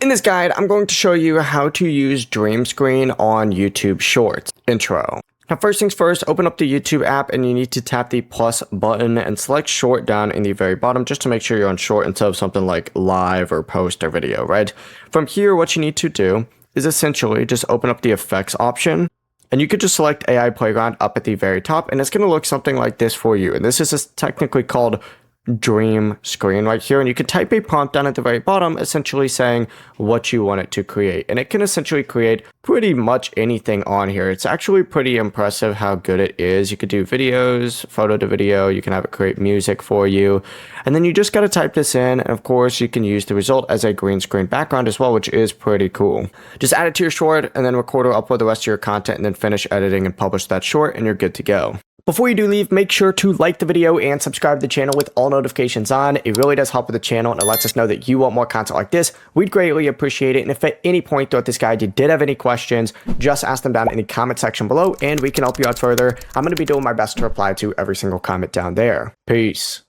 In this guide, I'm going to show you how to use Dream Screen on YouTube Shorts. Intro. Now, first things first, open up the YouTube app and you need to tap the plus button and select short down in the very bottom just to make sure you're on short instead of something like live or post or video, right? From here, what you need to do is essentially just open up the effects option and you could just select AI Playground up at the very top and it's going to look something like this for you. And this is technically called Dream Screen right here, and you can type a prompt down at the very bottom essentially saying what you want it to create, and it can essentially create pretty much anything on here. It's actually pretty impressive how good it is. You could do videos, photo to video, you can have it create music for you, and then you just got to type this in, and of course you can use the result as a green screen background as well, which is pretty cool. Just add it to your short and then record or upload the rest of your content and then finish editing and publish that short and you're good to go. Before you do leave, make sure to like the video and subscribe to the channel with all notifications on. It really does help with the channel and it lets us know that you want more content like this. We'd greatly appreciate it. And if at any point throughout this guide you did have any questions, just ask them down in the comment section below and we can help you out further. I'm going to be doing my best to reply to every single comment down there. Peace.